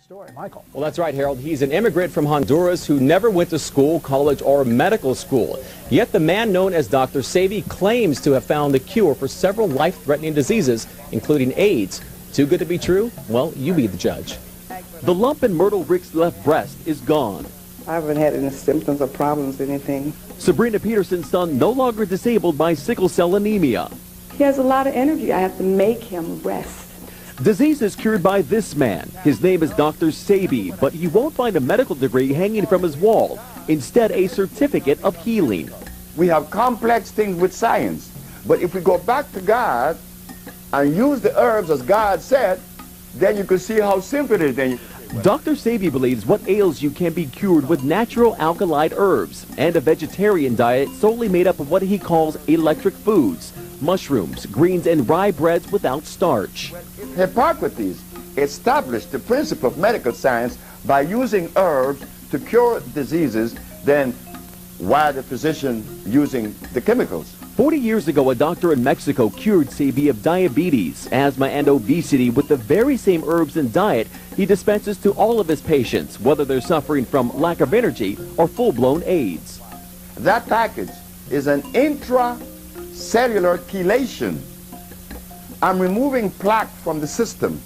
Story, Michael. Well, that's right, Harold. He's an immigrant from Honduras who never went to school, college, or medical school. Yet the man known as Dr. Sebi claims to have found the cure for several life-threatening diseases, including AIDS. Too good to be true? Well, you be the judge. The lump in Myrtle Rick's left breast is gone. I haven't had any symptoms or problems, anything. Sabrina Peterson's son no longer disabled by sickle cell anemia. He has a lot of energy. I have to make him rest. Disease is cured by this man. His name is Dr. Sebi, but you won't find a medical degree hanging from his wall. Instead, a certificate of healing. We have complex things with science, but if we go back to God and use the herbs as God said, then you can see how simple it is. Then Dr. Sebi believes what ails you can be cured with natural alkali herbs and a vegetarian diet solely made up of what he calls electric foods, mushrooms, greens, and rye breads without starch. Hippocrates established the principle of medical science by using herbs to cure diseases, then why the physician using the chemicals? 40 years ago, a doctor in Mexico cured Sebi of diabetes, asthma, and obesity with the very same herbs and diet he dispenses to all of his patients, whether they're suffering from lack of energy or full-blown AIDS. That package is an intracellular chelation. I'm removing plaque from the system.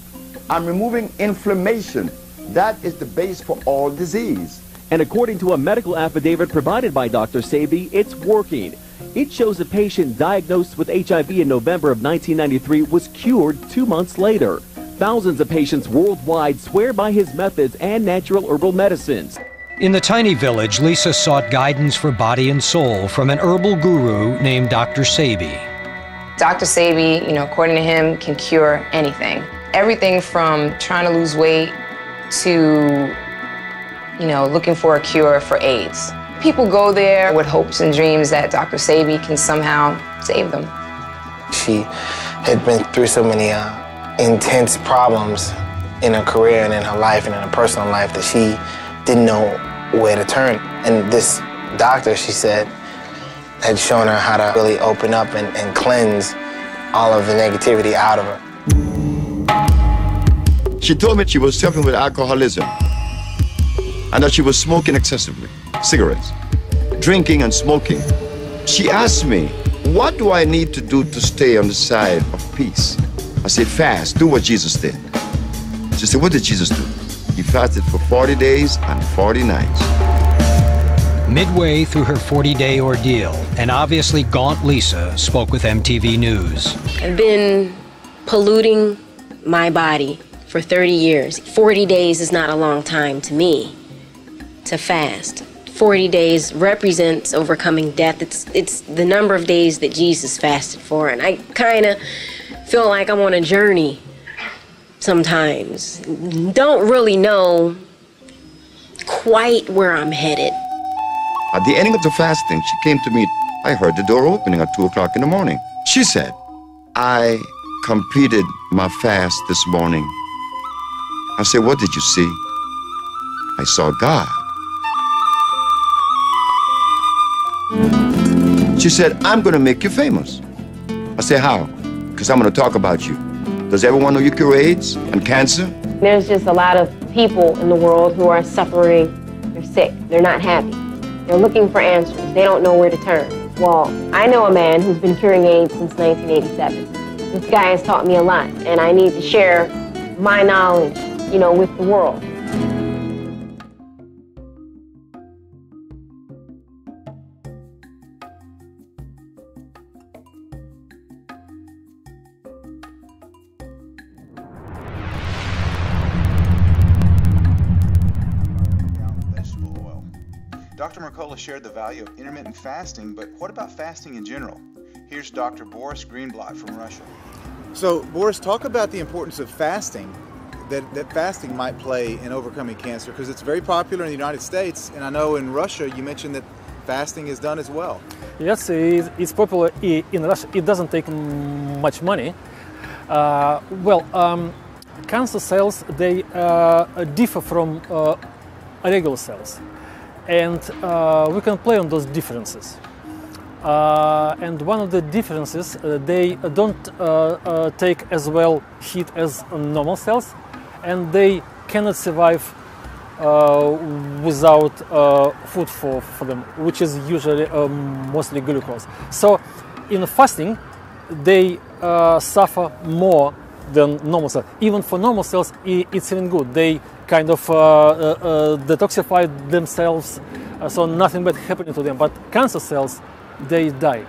I'm removing inflammation. That is the base for all disease. And according to a medical affidavit provided by Dr. Sebi, it's working. It shows a patient diagnosed with HIV in November of 1993 was cured 2 months later. Thousands of patients worldwide swear by his methods and natural herbal medicines. In the tiny village, Lisa sought guidance for body and soul from an herbal guru named Dr. Sebi. Dr. Sebi, according to him, can cure anything. Everything from trying to lose weight to, looking for a cure for AIDS. People go there with hopes and dreams that Dr. Sebi can somehow save them. She had been through so many intense problems in her career and in her life and in her personal life that she didn't know where to turn. And this doctor, she said, had shown her how to really open up and cleanse all of the negativity out of her. She told me she was suffering with alcoholism and that she was smoking excessively, cigarettes, drinking and smoking. She asked me, what do I need to do to stay on the side of peace? I said, fast, do what Jesus did. She said, what did Jesus do? He fasted for 40 days and 40 nights. Midway through her 40-day ordeal, an obviously gaunt Lisa spoke with MTV News. I've been polluting my body for 30 years. 40 days is not a long time to me to fast. 40 days represents overcoming death. It's the number of days that Jesus fasted for, and I kind of feel like I'm on a journey sometimes. Don't really know quite where I'm headed. At the ending of the fasting, she came to me. I heard the door opening at 2 o'clock in the morning. She said, I completed my fast this morning. I said, what did you see? I saw God. She said, I'm going to make you famous. I said, how? Because I'm going to talk about you. Does everyone know you cure AIDS and cancer? There's just a lot of people in the world who are suffering. They're sick. They're not happy. They're looking for answers. They don't know where to turn. Well, I know a man who's been curing AIDS since 1987. This guy has taught me a lot, and I need to share my knowledge, you know, with the world. Dr. Mercola shared the value of intermittent fasting, but what about fasting in general? Here's Dr. Boris Greenblatt from Russia. So, Boris, talk about the importance of fasting, that fasting might play in overcoming cancer, because it's very popular in the United States, and I know in Russia you mentioned that fasting is done as well. Yes, it's popular in Russia. It doesn't take much money. Cancer cells, they differ from regular cells. And we can play on those differences. And one of the differences, they don't take as well heat as normal cells, and they cannot survive without food for them, which is usually mostly glucose. So in fasting, they suffer more than normal cells. Even for normal cells, it's even good. They kind of detoxify themselves, so nothing bad happening to them. But cancer cells, they die.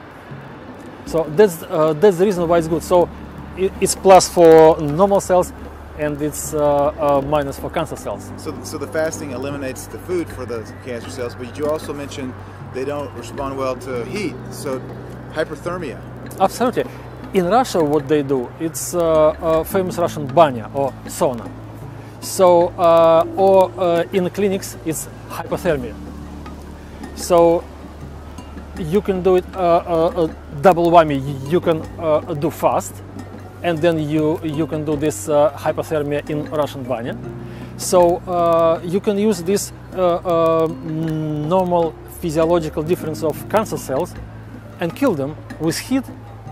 So that's the reason why it's good. So it's plus for normal cells, and it's minus for cancer cells. So the fasting eliminates the food for the cancer cells, but you also mentioned they don't respond well to heat, so hyperthermia. Absolutely. In Russia, what they do, it's famous Russian banya or sauna. So, in clinics, it's hypothermia. So you can do it double whammy. You can do fast, and then you can do this hypothermia in Russian banya. So you can use this normal physiological difference of cancer cells and kill them with heat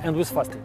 and with fasting.